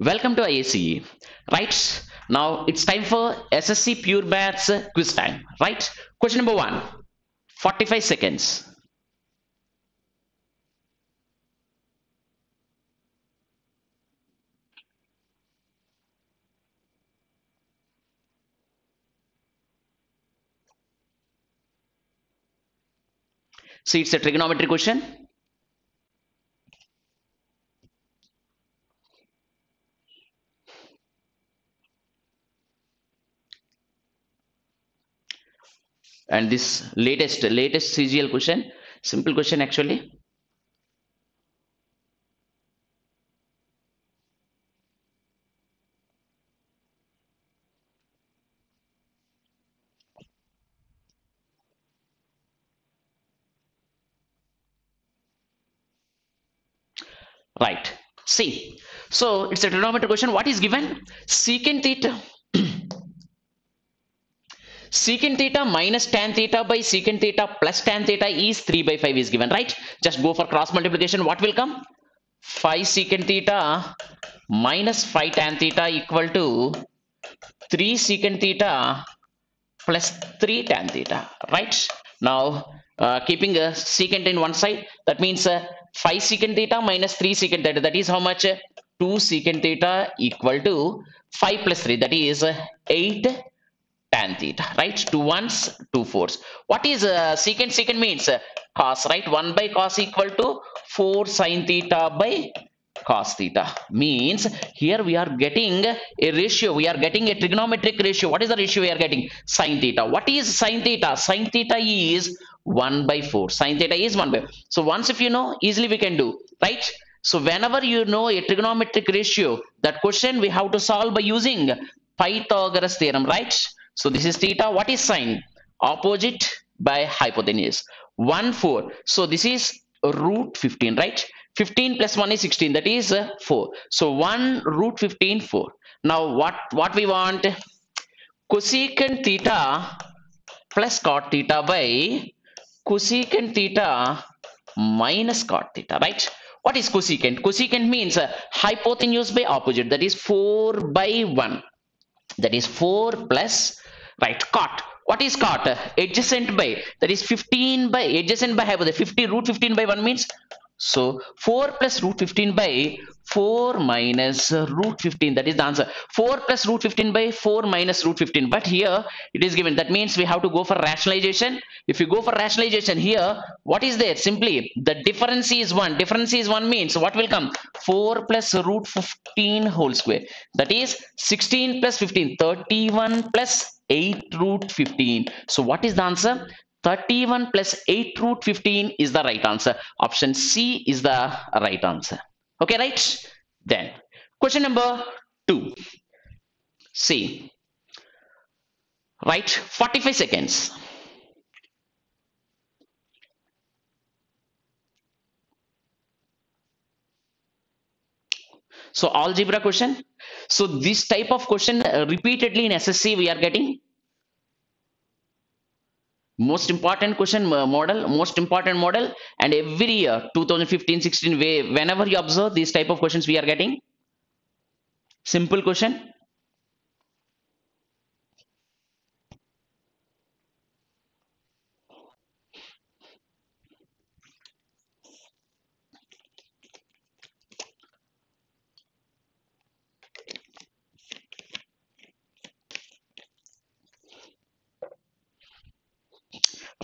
Welcome to IACE. Right now, it's time for SSC Pure Maths quiz time. Right? Question number one, 45 seconds. See, it's a trigonometry question. And this latest CGL question, simple question actually. Right. See, so it's a trigonometry question. What is given? Secant theta. Secant theta minus tan theta by secant theta plus tan theta is 3 by 5 is given, right? Just go for cross multiplication. What will come? 5 secant theta minus 5 tan theta equal to 3 secant theta plus 3 tan theta, right? Now keeping a secant in one side, that means 5 secant theta minus 3 secant theta, that is how much? 2 secant theta equal to 5 plus 3, that is 8 tan theta, right? 2 ones, 2 fours. What is secant? Secant means cos, right? 1 by cos equal to 4 sin theta by cos theta. Means here we are getting a ratio, we are getting a trigonometric ratio. What is the ratio we are getting? Sin theta. What is sin theta? Sin theta is 1 by 4. Sin theta is 1 by 4. So once if you know, easily we can do, right? So whenever you know a trigonometric ratio, that question we have to solve by using Pythagoras theorem, right? So this is theta. What is sine? Opposite by hypotenuse. 1 4. So this is root 15, right? 15 plus 1 is 16, that is 4. So 1 root 15 4. Now what we want? Cosecant theta plus cot theta by cosecant theta minus cot theta, right? What is cosecant? Cosecant means hypotenuse by opposite, that is 4 by 1, that is 4 plus, right? Cot. What is cot? Adjacent by, that is 15 by adjacent by hypotenuse. 50 root 15 by 1 means, so 4 plus root 15 by 4 minus root 15, that is the answer. 4 plus root 15 by 4 minus root 15, but here it is given, that means we have to go for rationalization. If you go for rationalization here, what is there? Simply the difference is 1. Difference is 1 means what will come? 4 plus root 15 whole square, that is 16 plus 15, 31 plus 8 root 15. So what is the answer? 31 plus 8 root 15 is the right answer. Option C is the right answer. Okay, right? Then question number 2. See, right? 45 seconds. So algebra question. So this type of question repeatedly in SSC we are getting. Most important question model, most important model, and every year 2015-16 whenever you observe these type of questions we are getting. Simple question.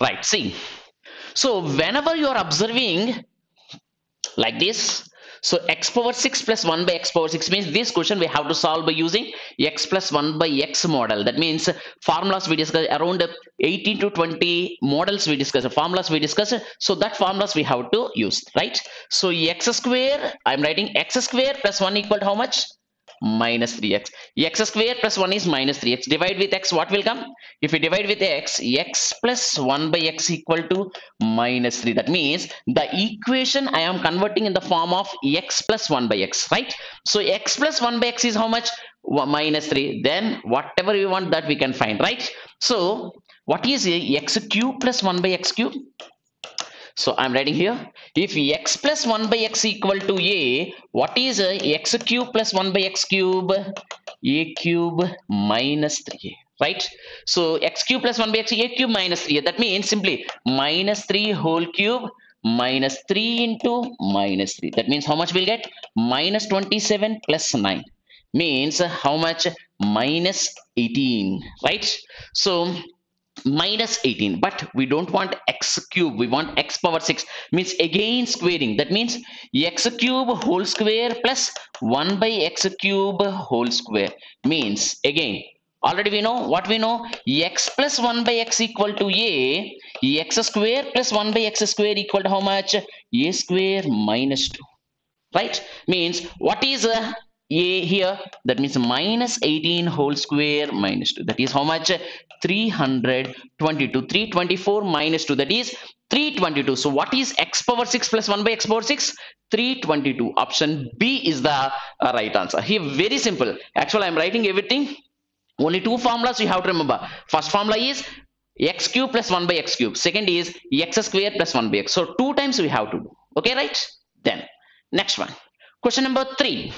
Right, see, so whenever you are observing like this, so x power 6 plus 1 by x power 6 means this question we have to solve by using x plus 1 by x model. That means formulas we discuss around 18 to 20 models we discuss, formulas we discuss, so that formulas we have to use, right? So x square, I'm writing x square plus 1 equal to how much? Minus 3x. X square plus 1 is minus 3x. Divide with x, what will come? If we divide with x, x plus 1 by x equal to minus 3. That means the equation I am converting in the form of x plus 1 by x, right? So x plus 1 by x is how much? Minus 3. Then whatever we want, that we can find, right? So what is x cube plus 1 by x cube? So I'm writing here, if x plus 1 by x equal to a, what is x cube plus 1 by x cube? A cube minus 3a, right? So x cube plus 1 by x, a cube minus 3a. That means simply minus 3 whole cube minus 3 into minus 3. That means how much we'll get? Minus 27 plus 9. Means how much? Minus 18, right? So minus 18, but we don't want x cube, we want x power 6, means again squaring. That means x cube whole square plus 1 by x cube whole square, means again already we know what we know, x plus 1 by x equal to a, x square plus 1 by x square equal to how much? A square minus 2, right? Means what is a here? That means minus 18 whole square minus 2. That is how much? 322. 324 minus 2, that is 322. So what is x power 6 plus 1 by x power 6? 322. Option B is the right answer. Here very simple. Actually I'm writing everything. Only two formulas you have to remember. First formula is x cube plus 1 by x cube. Second is x square plus 1 by x. So two times we have to do. Okay, right? Then next one. Question number 3.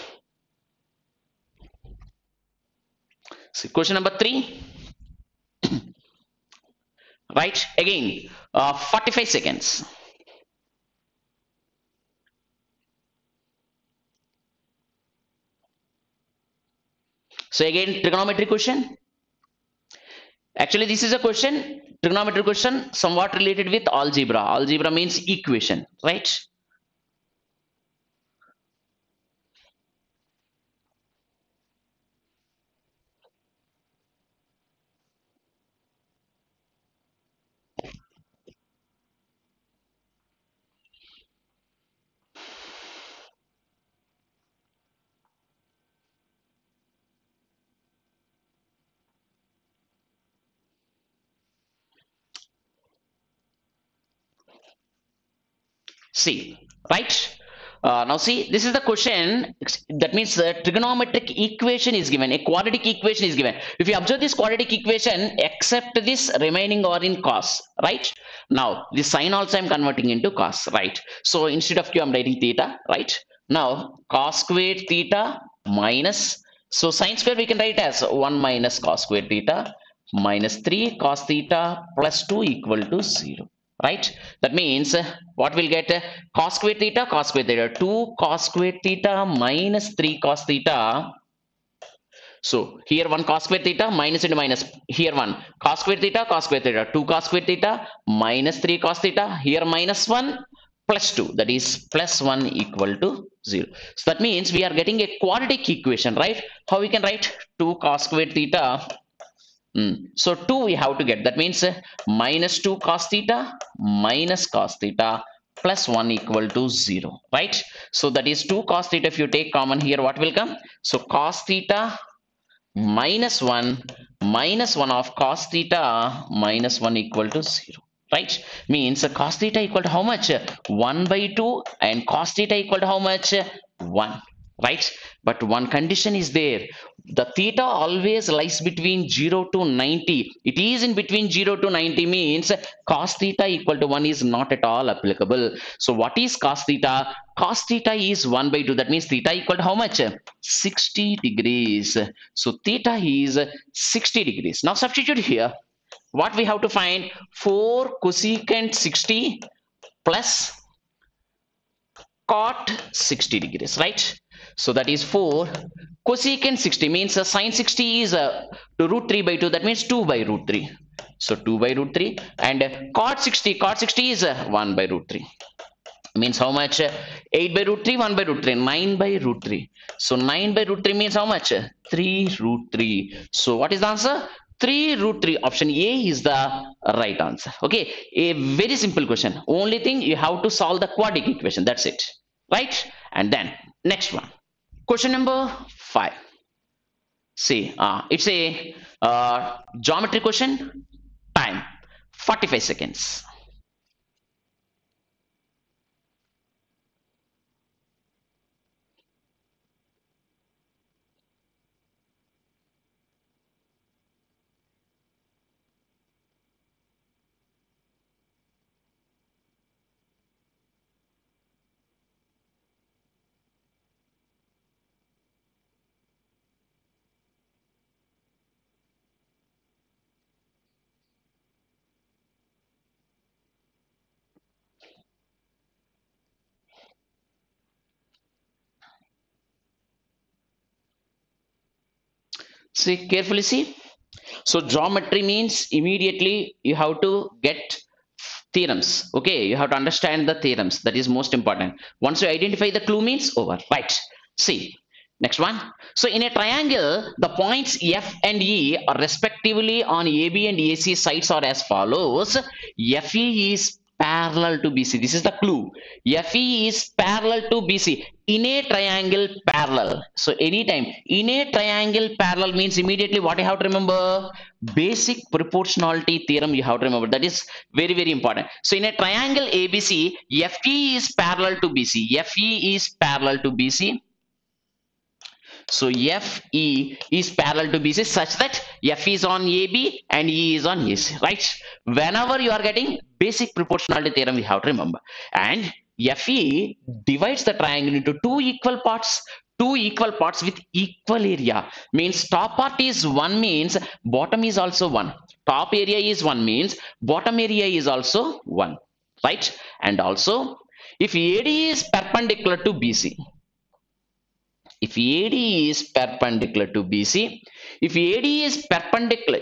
So question number 3. Right? Again, 45 seconds. So again, trigonometry question. Actually, this is a question, trigonometry question, somewhat related with algebra. Algebra means equation, right? See, right? Now see, this is the question. That means the trigonometric equation is given, a quadratic equation is given. If you observe this quadratic equation, except this remaining are in cos, right? Now the sine also I'm converting into cos, right? So instead of q I'm writing theta, right? Now cos squared theta minus, so sine square we can write as 1 minus cos squared theta minus 3 cos theta plus 2 equal to 0, right? That means what we'll get? Cos square theta, cos square theta, 2 cos square theta minus 3 cos theta. So here 1 cos square theta minus into minus, here 1 cos square theta, cos square theta, 2 cos square theta minus 3 cos theta, here minus 1 plus 2, that is plus 1 equal to 0. So that means we are getting a quadratic equation, right? How we can write? 2 cos square theta. So 2 we have to get. That means minus 2 cos theta minus cos theta plus 1 equal to 0, right? So that is 2 cos theta. If you take common here, what will come? So cos theta minus 1 of cos theta minus 1 equal to 0, right? Means cos theta equal to how much? 1 by 2, and cos theta equal to how much? 1, right? But one condition is there, the theta always lies between 0 to 90. It is in between 0 to 90, means cos theta equal to 1 is not at all applicable. So what is cos theta? Cos theta is 1 by 2. That means theta equal to how much? 60 degrees. So theta is 60 degrees. Now substitute here. What we have to find? 4 cosecant 60 plus cot 60 degrees, right? So that is 4 cosecant 60, means sine 60 is to root 3 by 2. That means 2 by root 3. So 2 by root 3, and cot 60 is 1 by root 3. Means how much? 8 by root 3, 1 by root 3, 9 by root 3. So 9 by root 3 means how much? 3 root 3. So what is the answer? 3 root 3. Option A is the right answer. Okay, a very simple question. Only thing you have to solve the quadratic equation. That's it, right? And then next one. Question number 5. See, it's a geometry question. Time 45 seconds. See, carefully see. So geometry means immediately you have to get theorems. Okay, you have to understand the theorems. That is most important. Once you identify the clue means over, right? See, next one. So in a triangle, the points F and E are respectively on AB and AC sides are as follows. FE is parallel to BC. This is the clue. FE is parallel to BC in a triangle parallel. So anytime in a triangle parallel means immediately what I have to remember, basic proportionality theorem you have to remember. That is very very important. So in a triangle ABC, FE is parallel to BC. FE is parallel to BC. So FE is parallel to BC such that F is on AB and E is on AC, right? Whenever you are getting basic proportionality theorem, we have to remember. And FE divides the triangle into two equal parts with equal area. Means top part is 1 means bottom is also 1. Top area is 1 means bottom area is also 1, right? And also if AD is perpendicular to BC, if AD is perpendicular to BC, if AD is perpendicular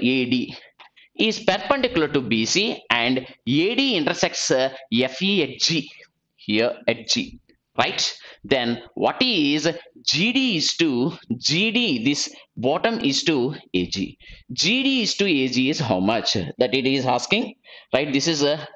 to BC and AD intersects FE at G, here at G, right? Then what is GD is to GD, this bottom is to AG. GD is to AG is how much? That it is asking, right? This is a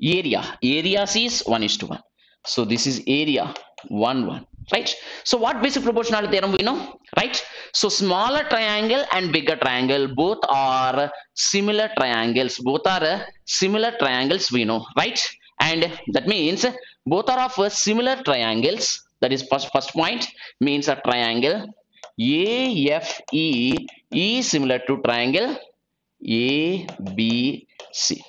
area. Area is 1 is to 1. So this is area 1 1, right? So what basic proportionality theorem we know, right? So smaller triangle and bigger triangle both are similar triangles. Both are similar triangles we know, right? And that means both are of similar triangles. That is first point, means a triangle AFE is similar to triangle ABC.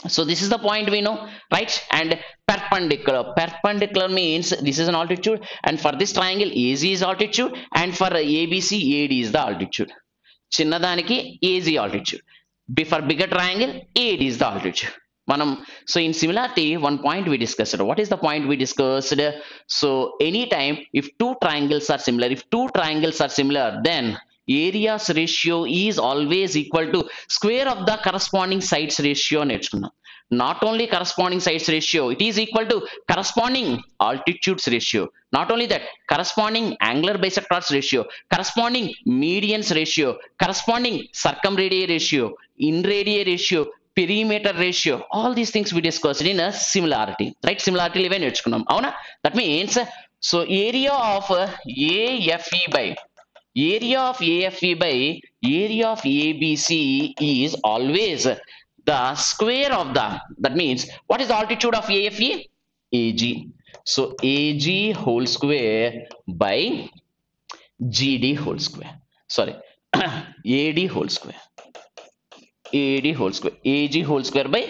So this is the point we know, right? And perpendicular means this is an altitude, and for this triangle AC is altitude, and for ABC AD is the altitude. చిన్నదానికి AZ altitude. For bigger triangle AD is the altitude. Manam, so in similarity, one point we discussed. What is the point we discussed? So anytime if two triangles are similar, then areas ratio is always equal to square of the corresponding sides ratio నేర్చుకున్నాం. Not only corresponding sides ratio, it is equal to corresponding altitudes ratio. Not only that, corresponding angular bisectors ratio, corresponding medians ratio, corresponding circumradii ratio, inradii ratio, perimeter ratio, all these things we discussed in a similarity, right? Similarity even నేర్చుకున్నాం అవునా? That means so area of AFE by area of AFE by area of ABC is always the square of the, that means what is the altitude of AFE? AG. So AG whole square by GD whole square. Sorry, AD whole square. AD whole square. AG whole square by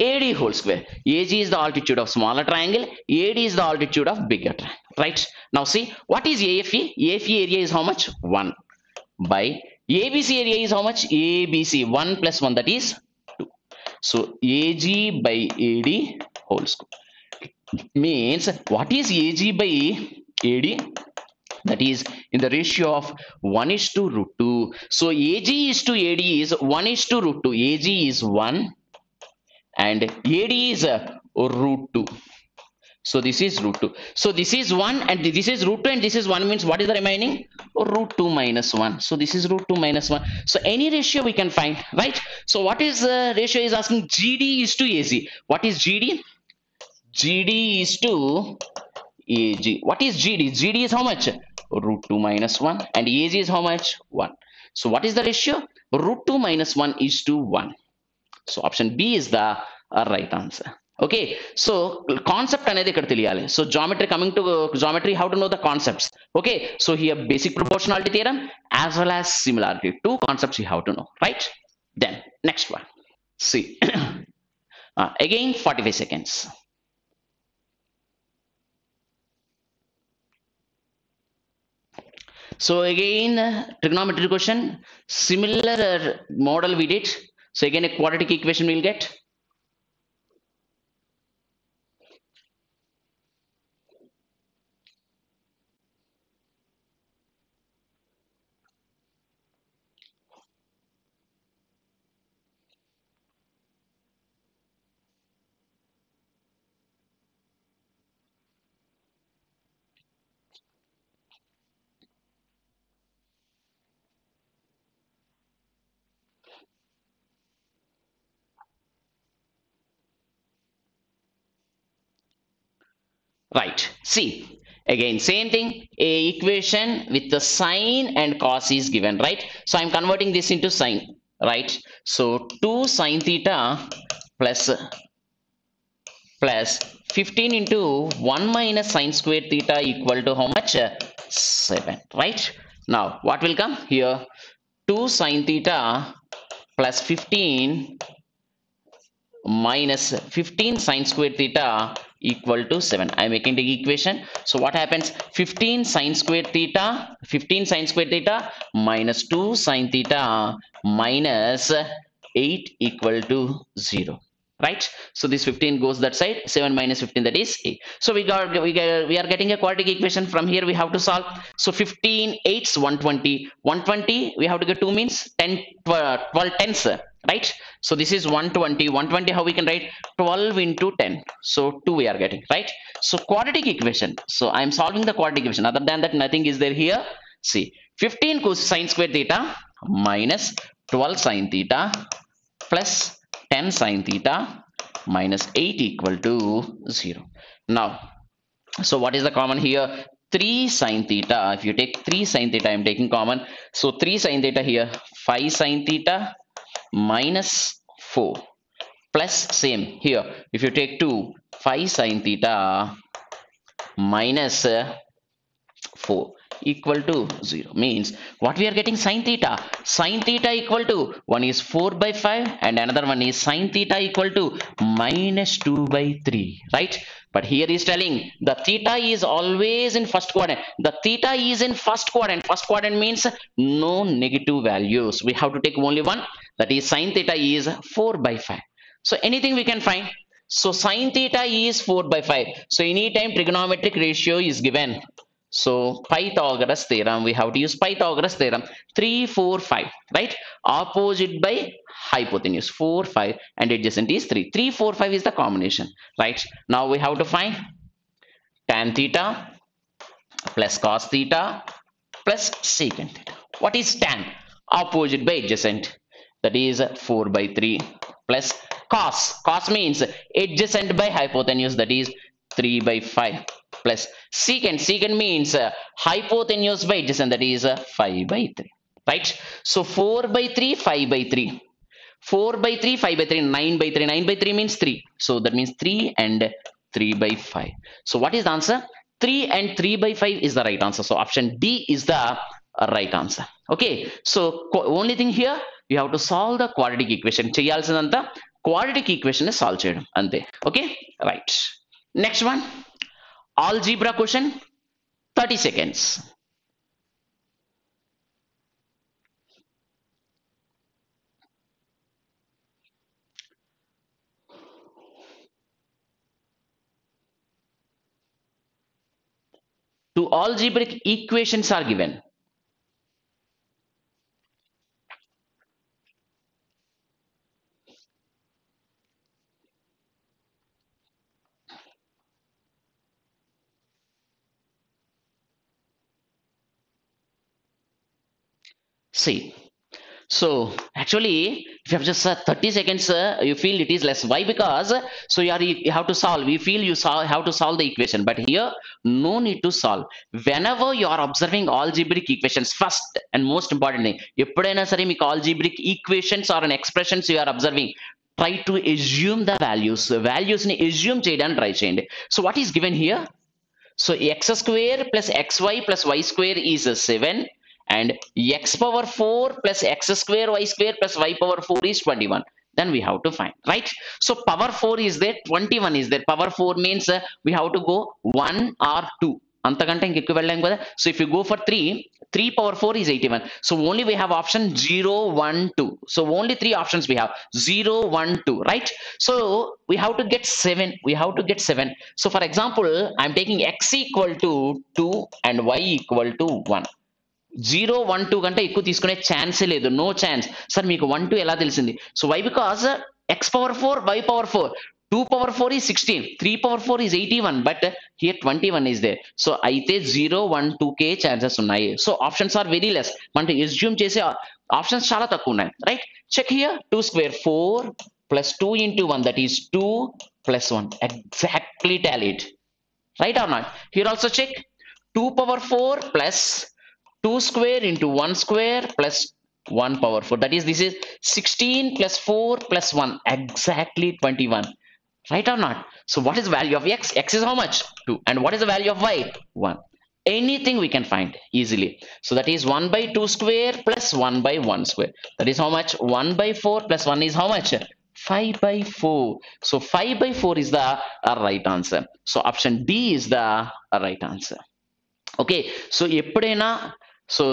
AD whole square. AG is the altitude of smaller triangle. AD is the altitude of bigger triangle. Right? Now see, what is AFE? AFE area is how much? 1 by ABC area is how much? ABC 1 plus 1, that is 2. So AG by AD whole square means what is AG by AD? That is in the ratio of 1 is to root 2. So AG is to AD is 1 is to root 2. AG is 1 and AD is root 2. So this is root 2. So this is 1 and this is root 2 and this is 1 means what is the remaining? Root 2 minus 1. So this is root 2 minus 1. So any ratio we can find, right? So what is the ratio is asking? GD is to AG. What is GD? GD is to AG. What is GD? GD is how much? Root 2 minus 1 and AG is how much? 1. So what is the ratio? Root 2 minus 1 is to 1. So option B is the right answer. Okay, so concept అనేది ఇక్కడ తెలియాలి. So geometry, coming to geometry, how to know the concepts. Okay, so here basic proportionality theorem as well as similarity, two concepts you have to know, right? Then next one, see, again 45 seconds. So again trigonometry question, similar model we did. So again a quadratic equation we'll get. Right. See, again, same thing. A equation with the sine and cos is given, right? So I'm converting this into sine, right? So 2 sine theta plus plus 15 into 1 minus sine square theta equal to how much? 7, right? Now, what will come here? 2 sine theta plus 15 minus 15 sine square theta equal to 7. I'm making the equation. So what happens? 15 sine square theta, 15 sine square theta minus 2 sine theta minus 8 equal to 0. Right? So this 15 goes that side, 7 minus 15, that is 8. So we are getting a quadratic equation. From here we have to solve. So 15 8's 120. 120 we have to get 2 means 10 12 tens, right? So this is 120. 120, how we can write? 12 into 10. So 2 we are getting, right? So quadratic equation. So I am solving the quadratic equation. Other than that, nothing is there here. See, 15 cosine square theta minus 12 sine theta plus 10 sine theta minus 8 equal to 0. Now, so what is the common here? 3 sine theta. If you take 3 sine theta, I am taking common. So 3 sine theta here, 5 sine theta minus 4 plus same here. If you take 2, 5 sine theta minus 4 equal to 0 means what we are getting? Sine theta. Sine theta equal to one is 4 by 5 and another one is sine theta equal to minus 2 by 3, right? But here is telling the theta is always in first quadrant. The theta is in first quadrant. First quadrant means no negative values. We have to take only one, that is sine theta is 4 by 5. So anything we can find. So sine theta is 4 by 5. So anytime trigonometric ratio is given, so Pythagoras theorem, we have to use Pythagoras theorem. 3 4 5, right? Opposite by hypotenuse, 4 5 and adjacent is 3. 3 4 5 is the combination, right? Now we have to find tan theta plus cos theta plus secant theta. What is tan? Opposite by adjacent, that is 4 by 3 plus cos. Cos means adjacent by hypotenuse, that is 3 by 5 plus secant. Secant means hypotenuse by adjacent, that is 5 by 3, right? So 4 by 3, 5 by 3. 4 by 3, 5 by 3, 9 by 3. 9 by 3 means 3. So that means 3 and 3 by 5. So what is the answer? 3 and 3 by 5 is the right answer. So option D is the right answer. Okay. So only thing here, you have to solve the quadratic equation. Cheyalsinanta quadratic equation is solve cheyadam ante. Okay. Right. Next one. Algebra question. 30 seconds. Two algebraic equations are given. See, so actually if you have just 30 seconds, you feel it is less. Why? Because so you have to solve, you feel you have to solve the equation, but here no need to solve. Whenever you are observing algebraic equations, first and most important thing, ఎప్పుడైనా సరే మీకు algebraic equations or an expressions you are observing, try to assume the values ni assume చేయడానికి try చేయండి. So what is given here? So x square plus xy plus y square is 7 and x power 4 plus x square y square plus y power 4 is 21. Then we have to find, right? So power 4 is there, 21 is there. Power 4 means we have to go 1 or 2. అంతకంటే ఇంకెక్కువ వెళ్ళాం కదా. So if you go for 3 power 4 is 81. So only we have option 0 1 2. So only 3 options we have, 0 1 2, right? So we have to get 7. We have to get 7. So for example, I'm taking x equal to 2 and y equal to 1. 0 1 2 కంటే ఎక్కువ తీసుకునే ఛాన్సే లేదు, no chance. Sir మీకు 1 2 ఎలా తెలిసింది? So why? Because x power 4 y power 4, 2 power 4 is 16, 3 power 4 is 81, but here 21 is there. So అయితే 0 1 2 కే ఛాన్సెస్ ఉన్నాయి. So options are very less. మనం ఎస్యూమ్ చేసే ఆప్షన్స్ చాలా తక్కువ ఉన్నాయి, right? Check here. 2 square 4 plus 2 into 1, that is 2 plus 1, exactly tallied. right or not? Here also check 2 power 4 plus 2 square into 1 square plus 1 power 4. That is, this is 16 plus 4 plus 1, exactly 21. Right or not? So what is the value of x? X is how much? 2. And what is the value of y? 1. Anything we can find easily. So that is 1 by 2 square plus 1 by 1 square. That is how much? 1 by 4 plus 1 is how much? 5 by 4. So 5 by 4 is the right answer. So option D is the right answer. Okay, so ఎప్పుడైనా so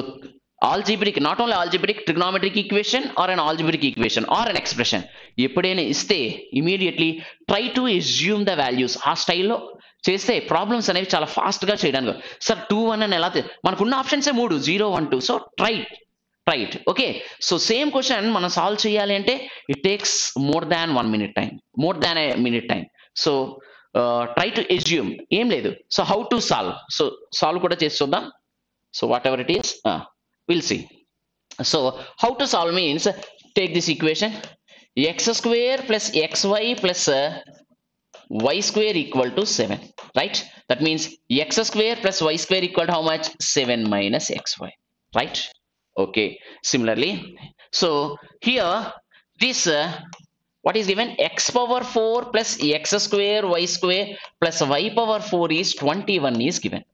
algebraic, not only algebraic, trigonometric equation or an algebraic equation or an expression ఎప్పుడైనా ఇస్తే immediately try to assume the values. ఆ స్టైల్లో చేస్తే problems అనేవి చాలా ఫాస్ట్గా చేయడానికి. సార్ 2 1 అని ఎలా మనకున్న ఆప్షన్సే 3 0 1 2. So try okay. So same question మనం సాల్వ్ చేయాలి అంటే it takes more than 1 minute time, more than a minute time. So try to assume ఏం లేదు. So how to solve, so solve కూడా చేసి చూద్దాం. So what ever it is we'll see. So how to solve means, take this equation, x square plus xy plus y square equal to 7, right? That means x square plus y square equal to how much? 7 minus xy, right? Okay, similarly, so here this what is given? X power 4 plus x square y square plus y power 4 is 21 is given,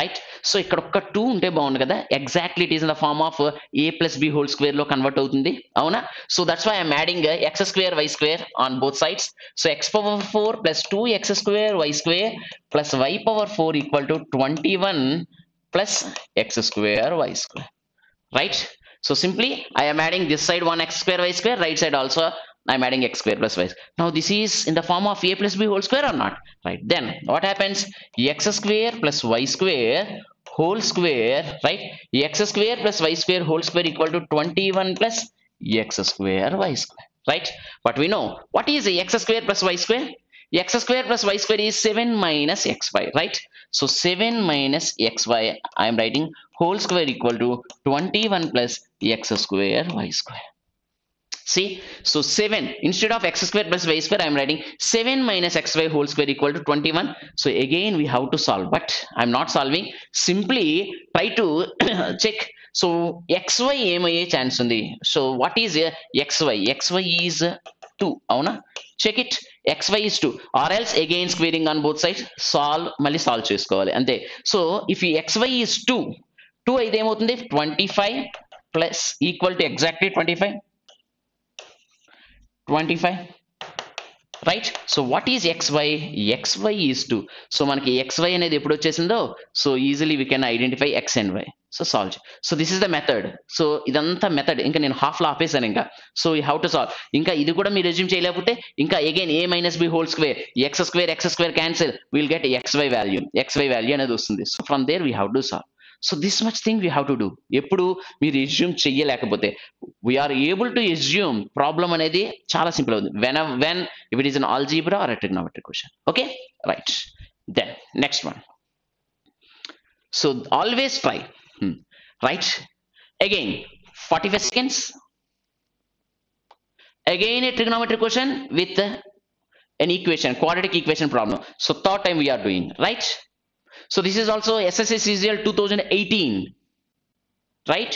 right? So ఇక్కడ ఒక్క 2 ఉంటే బాగుంది కదా. Exactly it is in the form of a plus b whole square లో convert అవుతుంది, అవునా? So that's why I'm adding x square y square on both sides. So x power 4 plus 2x square y square plus y power 4 equal to 21 plus x square y square, right? So simply I am adding this side 1 x square y square, right side also I'm adding x square plus y. Now this is in the form of a plus b whole square or not, right? Then what happens? X square plus y square whole square, right? X square plus y square whole square equal to 21 plus x square y square, right? But we know what is x square plus y square? X square plus y square is 7 minus xy, right? So 7 minus xy I am writing whole square equal to 21 plus x square y square. See, so 7 instead of x square plus y square I am writing 7 minus xy whole square equal to 21. So again we have to solve, but I am not solving, simply try to check. So xy ఏమయ్యే chance ఉంది? So what is xy is 2, అవునా? Check it, xy is 2 or else again squaring on both sides, solve, మళ్ళీ solve చేసుకోవాలి అంతే. So if xy is 2 అయితే ఏమవుతుంది? 25 plus equal to exactly 25, right? So what is xy? Xy is 2. So మనకి xy అనేది ఎప్పుడు వచ్చేసిందో, so easily we can identify x and y. So solve. So this is the method. So ఇదంతా method. ఇంకా నేను half లో ఆపేసాను ఇంకా. So we have to solve. ఇంకా ఇది కూడా మీరు రెజ్యూమ్ చేయలేకపోతే ఇంకా again a minus b whole square, x square cancel, we'll get xy value అనేది వస్తుంది. So from there we have to solve. So this much thing we have to do. ఎప్పుడు మీరు assume చెయ్యలేకపోతే, we are able to assume problem అనేది చాలా simple అవుతుంది when if it is an algebra or a trigonometric question. Okay, right. Then next one. So always try, right? Again 45 seconds, again a trigonometric question with an equation, quadratic equation problem. So third time we are doing, right? So this is also SSC CGL 2018, right?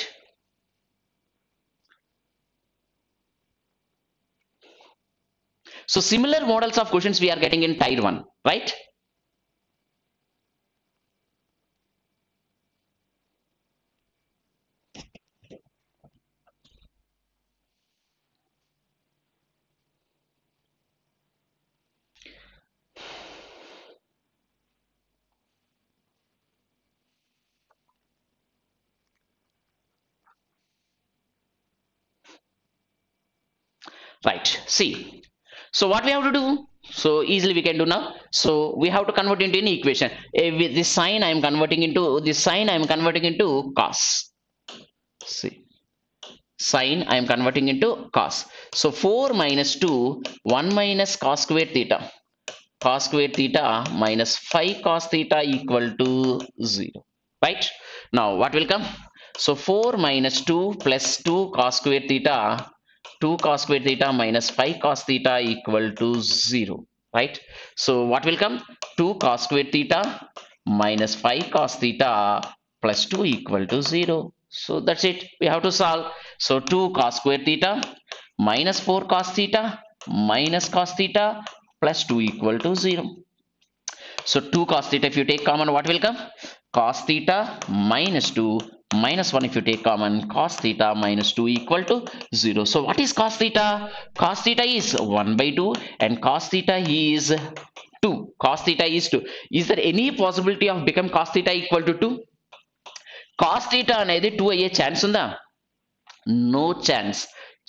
So similar models of questions we are getting in tier 1, right? Right, see, so what we have to do? So easily we can do now. So we have to convert into an equation. With this sign I am converting into cos. See, sign I am converting into cos. So 4 minus 2, 1 minus cos square theta minus 5 cos theta equal to 0, right? Now what will come? So 4 minus 2 plus 2 cos square theta, 2 cos square theta minus 5 cos theta equal to 0, right? So what will come? 2 cos square theta minus 5 cos theta plus 2 equal to 0. So that's it. We have to solve. So 2 cos square theta minus 4 cos theta minus cos theta plus 2 equal to 0. So 2 cos theta, if you take common, what will come? Cos theta minus 2 minus 1, if you take common, cos theta minus 2 equal to 0. So what is cos theta? Cos theta is 1 by 2 and cos theta is 2. Cos theta is 2. Is there any possibility of become cos theta equal to 2? Cos theta అనేది 2 అయ్యే chance ఉందా? No chance.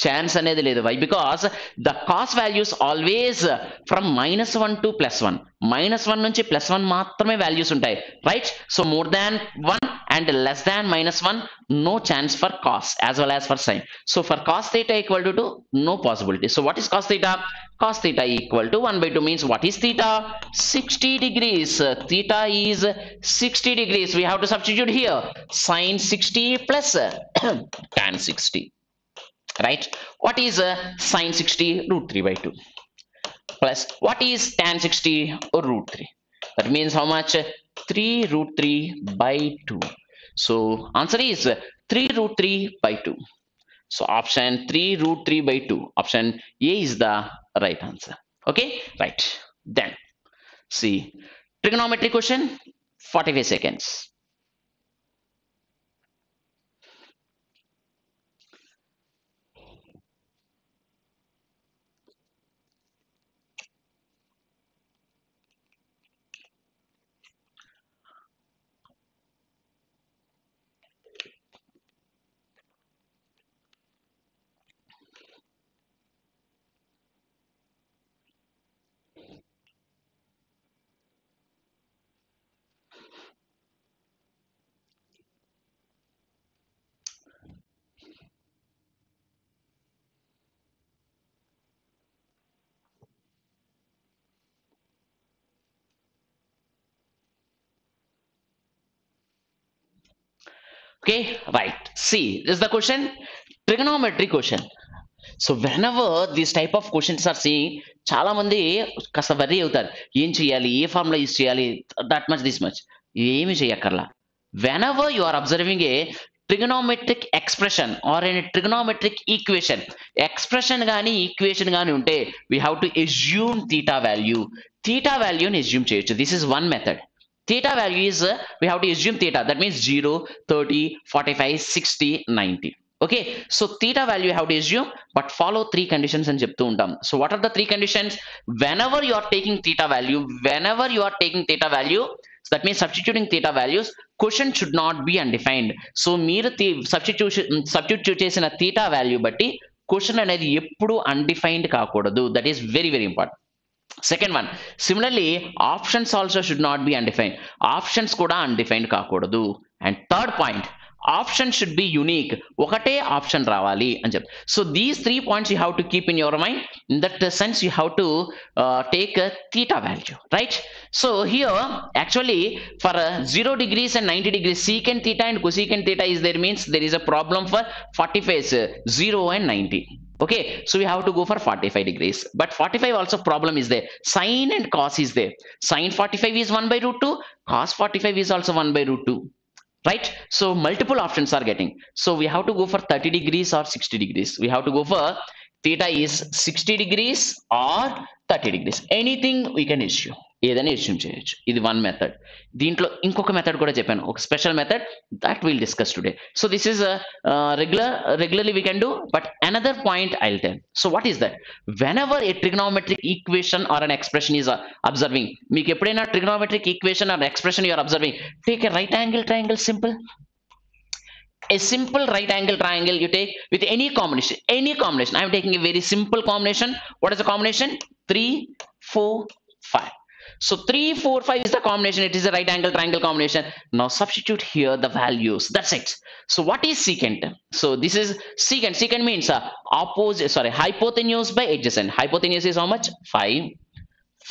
Chance అనేది లేదు. Why? Because the cos values always from -1 to +1. -1 నుంచి +1 మాత్రమే values ఉంటాయి. Right? So more than 1 and less than -1, no chance for cos as well as for sin. So for cos theta equal to 2, no possibility. So what is cos theta? Cos theta equal to 1 by 2 means what is theta? 60 degrees. Theta is 60 degrees. We have to substitute here. Sin 60 plus tan 60. Right? What is sin 60? Root 3 by 2. Plus what is tan 60? Root 3. That means how much? 3 root 3 by 2. So answer is 3 root 3 by 2. So option 3 root 3 by 2. Option A is the right answer. Okay, right. Then see, trigonometry question, 45 seconds. Okay, right. See, this is the question, trigonometry question. So whenever these type of questions are seeing, చాలా మంది కాస్త worry అవుతారు. ఏం చేయాలి, ఏ formula use చేయాలి, that much this much, ఏమి చేయక్కర్లా. Whenever you are observing a trigonometric expression or a trigonometric equation, expression గానీ equation గానీ ఉంటే we have to assume theta value. Theta value ని assume చేయొచ్చు. This is one method. Theta value is we have to assume theta, that means 0, 30, 45, 60, 90. Okay, so theta value you have to assume, but follow 3 conditions and చెప్తూ ఉంటాం. So what are the 3 conditions? Whenever you are taking theta value, so that means substituting theta values, question should not be undefined. So మీరు substitute చేసిన theta value బట్టి question అనేది ఎప్పుడు undefined కాకూడదు. That is very very important. Second one, similarly options also should not be undefined. Options kuda undefined kaakudadu. And third point, option should be unique. Okate option ravali ani chep. So these 3 points you have to keep in your mind. In that sense you have to take a theta value, right? So here actually for 0 degrees and 90 degrees, secant theta and cosecant theta is there, means there is a problem for 45, 0 and 90. Okay, so we have to go for 45 degrees, but 45 also problem is there. Sin and cos is there. Sin 45 is 1 by root 2, cos 45 is also 1 by root 2, right? So multiple options are getting. So we have to go for 30 degrees or 60 degrees. We have to go for theta is 60 degrees or 30 degrees. Anything we can issue. ఏదైనా assume చేయొచ్చు. ఇది one method. దీంట్లో ఇంకొక method కూడా చెప్పాను, ఒక special method, that will discuss today. So this is regularly we can do, but another point I'll tell. So what is that? Whenever a trigonometric equation or an expression is observing, మీకు ఎప్పుడైనా trigonometric equation or expression you are observing, take a right angle triangle, simple. A simple right angle triangle you take with any combination. I am taking a very simple combination. What is the combination? 3, 4, 5. So 3, 4, 5 is the combination. It is a right angle triangle combination. Now substitute here the values. That's it. So what is secant? So this is secant. Secant means hypotenuse by adjacent. Hypotenuse is how much? 5.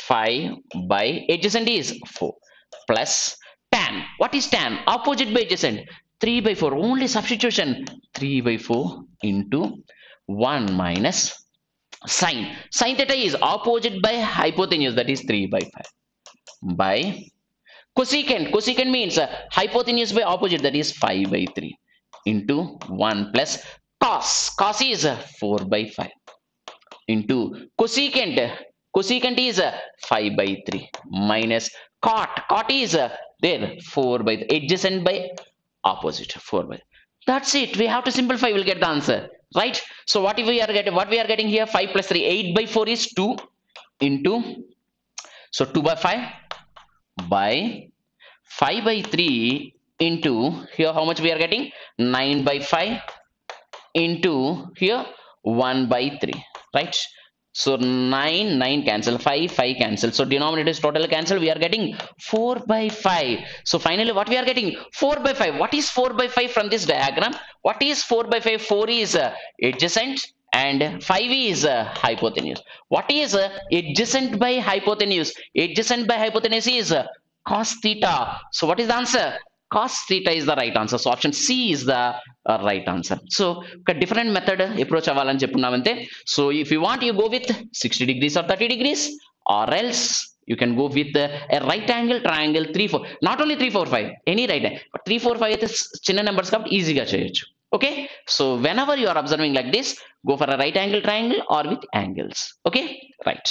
5 by adjacent is 4. Plus tan. What is tan? Opposite by adjacent. 3 by 4. Only substitution. 3 by 4 into 1 minus Sine theta is opposite by hypotenuse, that is 3 by 5 by cosecant means hypotenuse by opposite, that is 5 by 3 into 1 plus cos is 4 by 5 into cosecant is 5 by 3 minus cot is there 4 by adjacent by opposite 4 by, that's it. We have to simplify, we'll get the answer, right? So what we are getting here, 5 plus 3, 8 by 4 is 2 into, so 2 by 5 by 5 by 3 into here, how much we are getting, 9 by 5 into here 1 by 3, right? So 9 cancel, 5 cancel, so denominator is total cancel, we are getting 4 by 5. So finally what we are getting, 4 by 5. What is 4 by 5 from this diagram? What is 4 by 5? 4 is adjacent and 5 is hypotenuse. What is adjacent by hypotenuse? Adjacent by hypotenuse is cos theta. So what is the answer? Cos theta is the right answer. So option C is the right answer. So ఒక different method approach అవ్వాలని చెప్పుకున్నామంతే. So if you want, you go with 60 degrees or 30 degrees, or else you can go with a right angle triangle 3 4, not only 3 4 5, any right angle, but 3 4 5 అయితే చిన్న numbers కాబట్టి ఈజీగా చేయొచ్చు. Okay, so whenever you are observing like this, go for a right angle triangle or with angles. Okay, right.